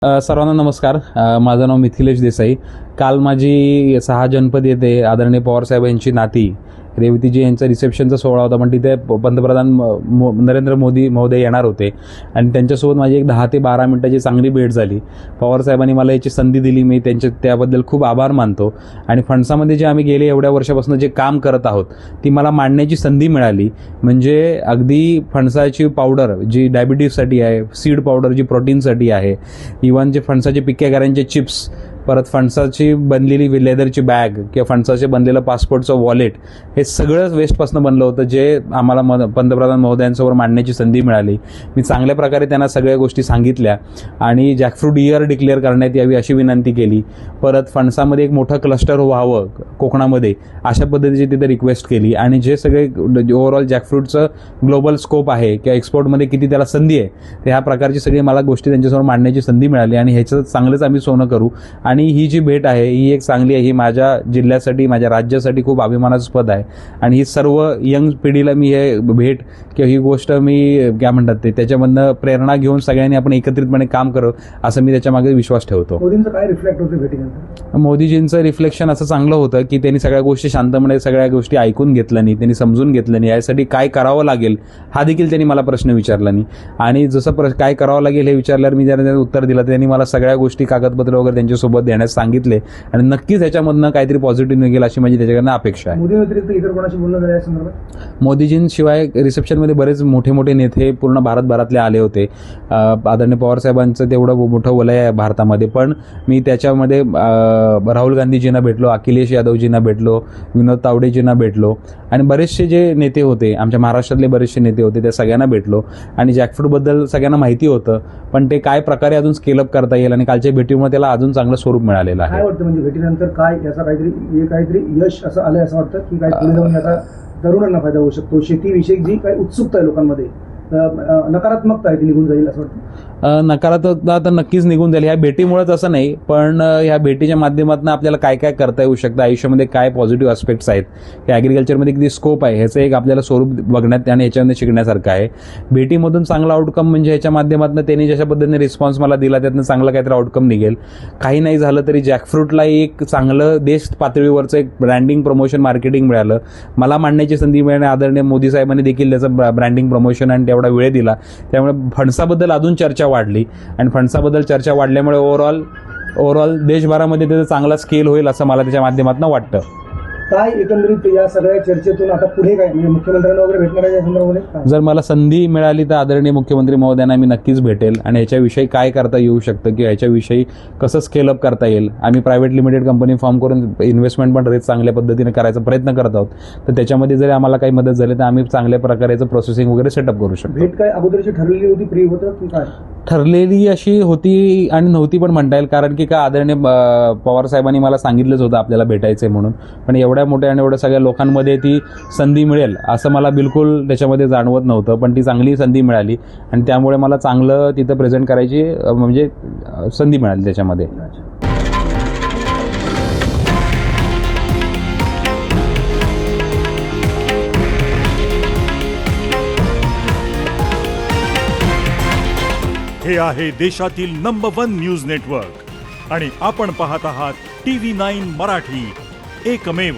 सर्वांना नमस्कार. माझं नाव मिथिलेश देसाई. काल माझी 6 जनपद येथे आदरणीय पवारसाहेब यांची नाती रेवतीजी यांचा रिसेप्शनचा सोहळा होता, पण तिथे पंतप्रधान नरेंद्र मोदी महोदय येणार होते आणि त्यांच्यासोबत माझी एक 10 ते 12 मिनिटाची चांगली भेट झाली. पवारसाहेबांनी मला याची संधी दिली. मी त्याबद्दल खूप आभार मानतो. आणि फणसामध्ये जे आम्ही गेले एवढ्या वर्षापासून जे काम करत आहोत ती मला मांडण्याची संधी मिळाली. म्हणजे अगदी फणसाची पावडर जी डायबिटीजसाठी आहे, सीड पावडर जी प्रोटीनसाठी आहे, इव्हन जे फणसाचे पिक्केगारांचे चिप्स, परत फणसाची बनलेली लेदरची बॅग किंवा फणसाचे बनलेलं पासपोर्टचं वॉलेट, हे सगळंच वेस्टपासून बनलं होतं, जे आम्हाला पंतप्रधान महोदयांसमोर मांडण्याची संधी मिळाली. मी चांगल्या प्रकारे त्यांना सगळ्या गोष्टी सांगितल्या आणि जॅकफ्रूट इयर डिक्लेअर करण्यात यावी अशी विनंती केली. परत फणसामध्ये एक मोठं क्लस्टर व्हावं कोकणामध्ये अशा पद्धतीची तिथे रिक्वेस्ट केली. आणि जे सगळे ओव्हरऑल जॅकफ्रूटचं ग्लोबल स्कोप आहे किंवा एक्सपोर्टमध्ये किती त्याला संधी आहे, तर ह्या प्रकारची सगळी मला गोष्टी त्यांच्यासमोर मांडण्याची संधी मिळाली. आणि ह्याचं चांगलंच आम्ही सोनं करू. आणि ही जी भेट आहे ही एक चांगली आहे. ही माझ्या जिल्ह्यासाठी, माझ्या राज्यासाठी खूप अभिमानास्पद आहे. आणि ही सर्व यंग पिढीला मी हे भेट किंवा ही गोष्ट मी काय म्हणतात ते त्याच्यामधनं प्रेरणा घेऊन सगळ्यांनी आपण एकत्रितपणे काम करू असं मी त्याच्यामागे विश्वास ठेवतो. मोदींचं काय रिफ्लेक्ट होतं भेटीनंतर? मोदीजींचं रिफ्लेक्शन असं चांगलं होतं की त्यांनी सगळ्या गोष्टी शांतपणे सगळ्या गोष्टी ऐकून घेतल्या नाही, त्यांनी समजून घेतलं नाही. यासाठी काय करावं लागेल हा देखील त्यांनी मला प्रश्न विचारला नाही. आणि जसं काय करावं लागेल हे विचारल्यावर मी ज्याने उत्तर दिलं, त्यांनी मला सगळ्या गोष्टी कागदपत्र वगैरे त्यांच्यासोबत देण्यास सांगितले. आणि नक्कीच ह्याच्यामधनं काहीतरी पॉझिटिव्ह निघेल अशी माझी त्याच्याकडनं अपेक्षा आहे. मोदी व्यतिरिक्त इतर कोणाशी बोलणं झालं या संदर्भात? मोदीजींशिवाय रिसेप्शनमध्ये बरेच मोठे मोठे नेते पूर्ण भारतभरातले आले होते. आदरणीय पवारसाहेबांचं तेवढं मोठं वलय आहे भारतामध्ये, पण मी त्याच्यामध्ये राहुल गांधीजींना भेटलो, अखिलेश यादवजींना भेटलो, विनोद तावडेजींना भेटलो आणि बरेचसे जे नेते होते, आमच्या महाराष्ट्रातले बरेचसे नेते होते, त्या सगळ्यांना भेटलो. आणि जॅकफ्रूटबद्दल सगळ्यांना माहिती होतं, पण ते काय प्रकारे अजून स्केलअप करता येईल आणि कालच्या भेटीमुळे त्याला अजून चांगलं स्वरूप मिळालेलं आहे. काय वाटतं म्हणजे भेटीनंतर काय याचा काहीतरी यश असं आलंय असं वाटतं की काय पुढे जाऊन याचा तरुणांना फायदा होऊ शकतो? शेतीविषयी जी काही उत्सुकता आहे लोकांमध्ये, नकारात्मकता आहे ती निघून जाईल असं वाटतं? नकारात्मकता तर नक्कीच निघून जाईल. ह्या भेटीमुळेच असं नाही, पण ह्या भेटीच्या माध्यमातून आपल्याला काय काय करता येऊ शकतं, आयुष्यामध्ये काय पॉझिटिव्ह आस्पेक्ट्स आहेत, की ॲग्रिकल्चरमध्ये किती स्कोप आहे, ह्याचं एक आपल्याला स्वरूप बघण्यात आणि ह्याच्यामध्ये शिकण्यासारखं आहे. भेटीमधून चांगला आउटकम म्हणजे ह्याच्या माध्यमातून त्यांनी जशा पद्धतीने रिस्पॉन्स मला दिला त्यातनं चांगलं काहीतरी आउटकम निघेल. काही नाही झालं तरी जॅकफ्रूटला एक चांगलं देश पातळीवरचं एक ब्रँडिंग, प्रमोशन, मार्केटिंग मिळालं. मला मांडण्याची संधी मिळाली. आदरणीय मोदी साहेबांनी देखील त्याचं ब्रँडिंग, प्रमोशन आणि तेवढा वेळ दिला. त्यामुळे फणसाबद्दल अजून चर्चा वाढली आणि फणसाबद्दल चर्चा वाढल्यामुळे ओव्हरऑल देशभरामध्ये त्याचा चांगला स्केल होईल असं मला त्याच्या माध्यमातून वाटतं. काय एकंदरीत या सगळ्या चर्चेतून आता पुढे काय म्हणजे मुख्यमंत्र्यांना वगैरे भेटणार आहे या संदर्भामध्ये? जर मला संधी मिळाली तर आदरणीय मुख्यमंत्री महोदयांना मी नक्कीच भेटेल आणि ह्याच्याविषयी काय करता येऊ शकतं किंवा ह्याच्याविषयी कसं स्केलअप करता येईल. आम्ही प्रायव्हेट लिमिटेड कंपनी फॉर्म करून इन्व्हेस्टमेंट पण चांगल्या पद्धतीने करायचा प्रयत्न करत आहोत. तर त्याच्यामध्ये जरी आम्हाला काही मदत झाली तर आम्ही चांगल्या प्रकारे याचं प्रोसेसिंग वगैरे सेटअप करू शकतो. भेट काय अगोदरची ठरलेली होती, प्री होतं की काय? ठरलेली अशी होती आणि नव्हती पण म्हणता येईल, कारण की काय आदरणीय पवार साहेबांनी मला सांगितलंच होतं आपल्याला भेटायचं आहे म्हणून. पण एवढ्या मोठ्या आणि एवढ्या सगळ्या लोकांमध्ये ती संधी मिळेल असं मला बिलकुल त्याच्यामध्ये जाणवत नव्हतं, पण ती चांगली संधी मिळाली आणि त्यामुळे मला चांगलं तिथं प्रेझेंट करायची म्हणजे संधी मिळाली त्याच्यामध्ये. हे आहे देशातील नंबर 1 न्यूज नेटवर्क आणि आपण पाहत आहात TV9 मराठी, एकमेव.